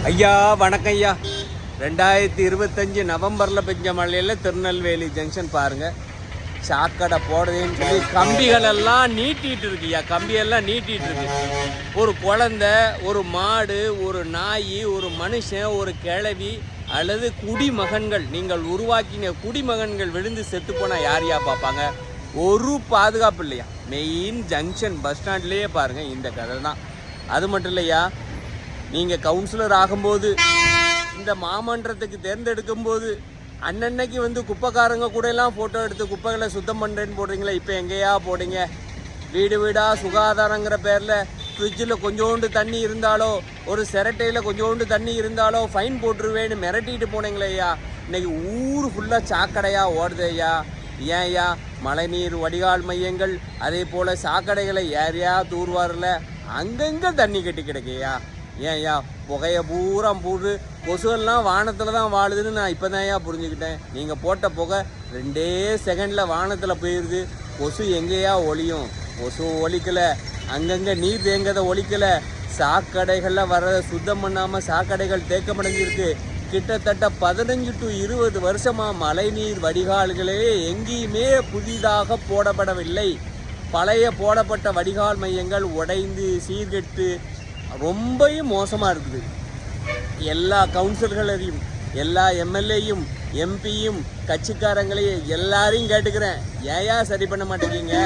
ஐயா வணக்கம் ஐயா. 2025 நவம்பரில் பெஞ்ச மழையில் திருநெல்வேலி ஜங்ஷன் பாருங்கள், சாக்கடை போடுறதுன்னு சொல்லி கம்பிகள் எல்லாம் நீட்டிகிட்டு இருக்கு ஐயா. கம்பியெல்லாம் நீட்டிகிட்டு இருக்கு. ஒரு குழந்த, ஒரு மாடு, ஒரு நாய், ஒரு மனுஷன், ஒரு கிழவி அல்லது குடிமகன்கள், நீங்கள் உருவாக்கின குடிமகன்கள் விழுந்து செத்து போனால் யார் யா பார்ப்பாங்க? ஒரு பாதுகாப்பு இல்லையா. மெயின் ஜங்ஷன் பஸ் ஸ்டாண்ட்லேயே பாருங்கள், இந்த கதை தான். அது மட்டும் இல்லையா, நீங்கள் கவுன்சிலர் ஆகும்போது, இந்த மாமன்றத்துக்கு தேர்ந்தெடுக்கும் போது அன்னன்னைக்கு வந்து குப்பைக்காரங்க கூட எல்லாம் ஃபோட்டோ எடுத்து குப்பைகளை சுத்தம் பண்ணுறேன்னு போடுறீங்களே, இப்போ எங்கேயா போடுங்க? வீடு வீடாக சுகாதாரங்கிற பேரில் ஃப்ரிட்ஜில் கொஞ்சோண்டு தண்ணி இருந்தாலோ, ஒரு சிரட்டையில் கொஞ்சோண்டு தண்ணி இருந்தாலோ ஃபைன் போட்டுருவேன்னு மிரட்டிட்டு போனீங்களே ஐயா. இன்றைக்கி ஊர் ஃபுல்லாக சாக்கடையாக ஓடுது ஐயா. ஏன் ஐயா? மழைநீர் வடிகால் மையங்கள், அதே போல் சாக்கடைகளை ஏரியா தூர்வாரில் அங்கங்கே தண்ணி கட்டி கிடக்கையா. ஏன் ஐயா? புகையை பூரா போட்டு கொசுவெல்லாம் வானத்தில் தான் வாழுதுன்னு நான் இப்போ தான் ஐயா புரிஞ்சுக்கிட்டேன். நீங்கள் போட்ட புகை 2 செகண்டில் வானத்தில் போயிடுது. கொசு எங்கேயா ஒழியும்? கொசு ஒழிக்கலை, அங்கங்கே நீர் தேங்கதை ஒழிக்கலை, சாக்கடைகளில் வர்றதை சுத்தம் பண்ணாமல் சாக்கடைகள் தேக்கமடைஞ்சிருக்கு. கிட்டத்தட்ட 15 to 20 வருஷமாக மழைநீர் வடிகால்களே எங்கேயுமே புதிதாக போடப்படவில்லை. பழைய போடப்பட்ட வடிகால் மையங்கள் உடைந்து சீர்கெட்டு ரொம்பவும் மோசமாக இருக்குது. எல்லா கவுன்சிலர்களையும், எல்லா எம்எல்ஏயும், எம்பியும், கட்சிக்காரங்களையும் எல்லாரையும் கேட்டுக்கிறேன், ஏயா சரி பண்ண மாட்டேங்கிங்க?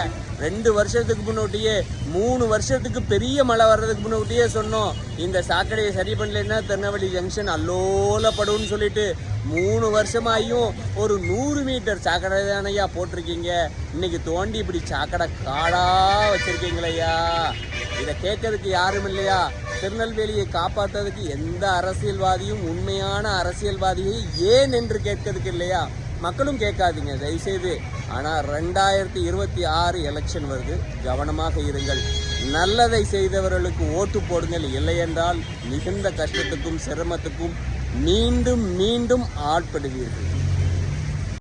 2 வருஷத்துக்கு முன்னோட்டியே, 3 வருஷத்துக்கு பெரிய மழை வர்றதுக்கு முன்னோட்டியே சொன்னோம், இந்த சாக்கடையை சரி பண்ணலைன்னா திருநெல்வேலி ஜங்ஷன் அல்லோலப்படும்னு சொல்லிட்டு 3 வருஷமாயும் ஒரு 100 மீட்டர் சாக்கடை தானையா போட்டிருக்கீங்க. இன்னைக்கு தோண்டி இப்படி சாக்கடை காடாக வச்சிருக்கீங்களையா. இதை கேட்கறதுக்கு யாரும் இல்லையா? திருநெல்வேலியை காப்பாற்றுறதுக்கு எந்த அரசியல்வாதியும், உண்மையான அரசியல்வாதியை ஏன் என்று கேட்கறதுக்கு இல்லையா? மக்களும் கேட்காதீங்க தயவுசெய்து. ஆனால் 2026 எலெக்ஷன் வருது, கவனமாக இருங்கள். நல்லதை செய்தவர்களுக்கு ஓட்டு போடுங்கள். இல்லையென்றால் மிகுந்த கஷ்டத்துக்கும் சிரமத்துக்கும் மீண்டும் மீண்டும் ஆட்படுவீர்கள்.